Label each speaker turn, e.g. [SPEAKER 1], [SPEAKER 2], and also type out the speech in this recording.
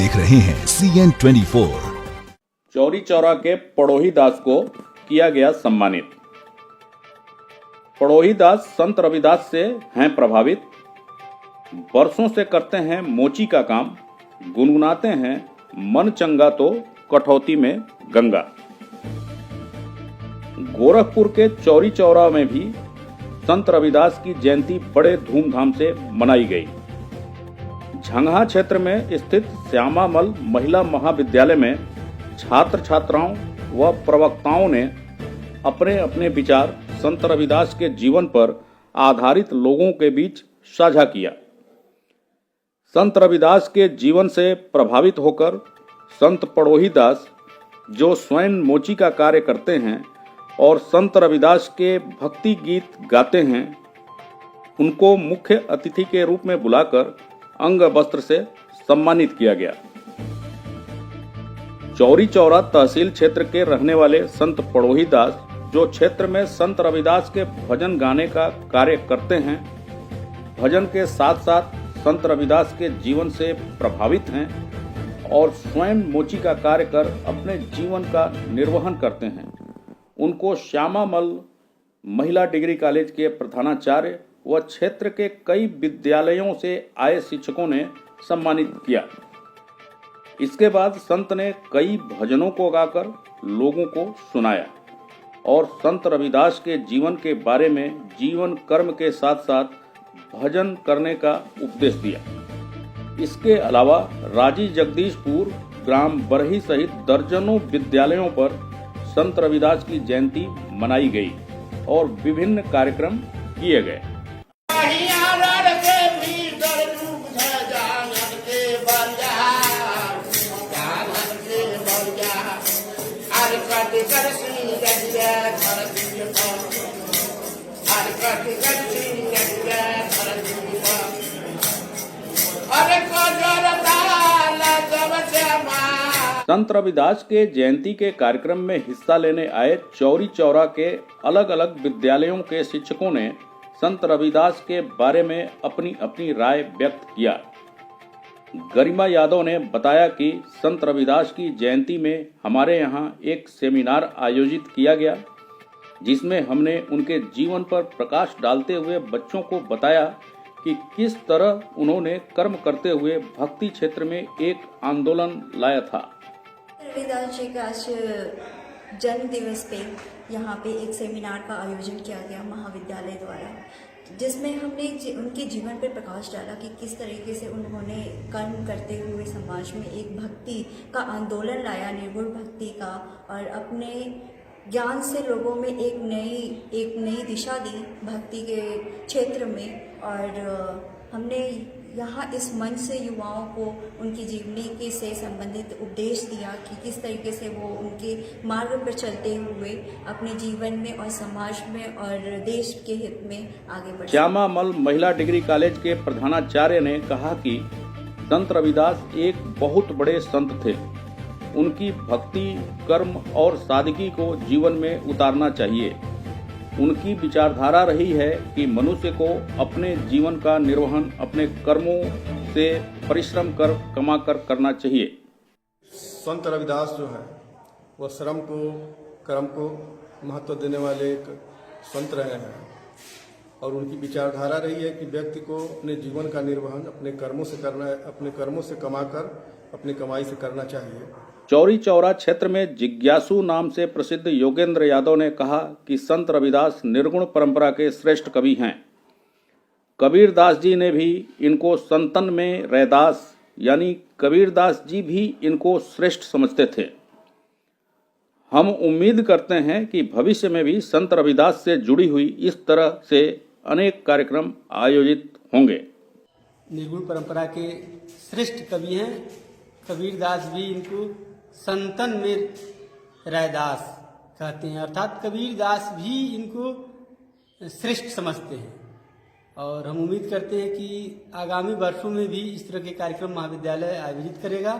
[SPEAKER 1] देख रहे हैं CN24।
[SPEAKER 2] चौरी चौरा के पड़ोही दास को किया गया सम्मानित। पड़ोही दास संत रविदास से हैं प्रभावित, वर्षों से करते हैं मोची का काम, गुनगुनाते हैं मन चंगा तो कठौती में गंगा। गोरखपुर के चौरी चौरा में भी संत रविदास की जयंती बड़े धूमधाम से मनाई गई। झंगहा क्षेत्र में स्थित श्यामामल महिला महाविद्यालय में छात्र छात्राओं व प्रवक्ताओं ने अपने अपने विचार संत रविदास के जीवन पर आधारित लोगों के बीच साझा किया। संत रविदास के जीवन से प्रभावित होकर संत पड़ोही दास, जो स्वयं मोची का कार्य करते हैं और संत रविदास के भक्ति गीत गाते हैं, उनको मुख्य अतिथि के रूप में बुलाकर अंग वस्त्र से सम्मानित किया गया। चौरी चौरा तहसील क्षेत्र के रहने वाले संत पड़ोही दास, जो क्षेत्र में संत रविदास के भजन गाने का कार्य करते हैं, भजन के साथ साथ संत रविदास के जीवन से प्रभावित हैं और स्वयं मोची का कार्य कर अपने जीवन का निर्वहन करते हैं, उनको श्यामामल महिला डिग्री कॉलेज के प्रधानाचार्य व क्षेत्र के कई विद्यालयों से आए शिक्षकों ने सम्मानित किया। इसके बाद संत ने कई भजनों को गाकर लोगों को सुनाया और संत रविदास के जीवन के बारे में जीवन कर्म के साथ साथ भजन करने का उपदेश दिया। इसके अलावा राजी जगदीशपुर, ग्राम बरही सहित दर्जनों विद्यालयों पर संत रविदास की जयंती मनाई गई और विभिन्न कार्यक्रम किए गए। संत रविदास के जयंती के कार्यक्रम में हिस्सा लेने आए चौरी चौरा के अलग अलग विद्यालयों के शिक्षकों ने संत रविदास के बारे में अपनी अपनी राय व्यक्त किया। गरिमा यादव ने बताया कि संत रविदास की जयंती में हमारे यहाँ एक सेमिनार आयोजित किया गया, जिसमें हमने उनके जीवन पर प्रकाश डालते हुए बच्चों को बताया कि किस तरह उन्होंने कर्म करते हुए भक्ति क्षेत्र में एक आंदोलन लाया था।
[SPEAKER 3] रविदास जी का आज जन्म दिवस पे यहाँ पे एक सेमिनार का आयोजन किया गया महाविद्यालय द्वारा, जिसमें हमने उनके जीवन पर प्रकाश डाला कि किस तरीके से उन्होंने कर्म करते हुए समाज में एक भक्ति का आंदोलन लाया, निर्गुण भक्ति का, और अपने ज्ञान से लोगों में एक नई दिशा दी भक्ति के क्षेत्र में। और हमने यहाँ इस मंच से युवाओं को उनकी जीवनी के से संबंधित उपदेश दिया कि किस तरीके से वो उनके मार्ग पर चलते हुए अपने जीवन में और समाज में और देश के हित में आगे बढ़े।
[SPEAKER 2] श्यामामल महिला डिग्री कॉलेज के प्रधानाचार्य ने कहा कि संत रविदास एक बहुत बड़े संत थे। उनकी भक्ति, कर्म और सादगी को जीवन में उतारना चाहिए। उनकी विचारधारा रही है कि मनुष्य को अपने जीवन का निर्वहन अपने कर्मों से परिश्रम कर कमा कर करना चाहिए।
[SPEAKER 4] संत रविदास जो है वह श्रम को, कर्म को महत्व देने वाले एक संत रहे हैं और उनकी विचारधारा रही है कि व्यक्ति को अपने जीवन का निर्वहन अपने कर्मों से करना है, अपने कर्मों से कमाकर अपनी कमाई से करना चाहिए।
[SPEAKER 2] चौरी चौरा क्षेत्र में जिज्ञासु नाम से प्रसिद्ध योगेंद्र यादव ने कहा कि संत रविदास निर्गुण परंपरा के श्रेष्ठ कवि हैं। कबीरदास जी ने भी इनको संतन में रैदास यानी कबीरदास जी भी इनको श्रेष्ठ समझते थे। हम उम्मीद करते हैं कि भविष्य में भी संत रविदास से जुड़ी हुई इस तरह से अनेक कार्यक्रम आयोजित होंगे।
[SPEAKER 5] निर्गुण परंपरा के श्रेष्ठ कवि हैं। कबीरदास भी इनको संतन में रैदास कहते हैं, अर्थात कबीरदास भी इनको श्रेष्ठ समझते हैं। और हम उम्मीद करते हैं कि आगामी वर्षों में भी इस तरह के कार्यक्रम महाविद्यालय आयोजित करेगा।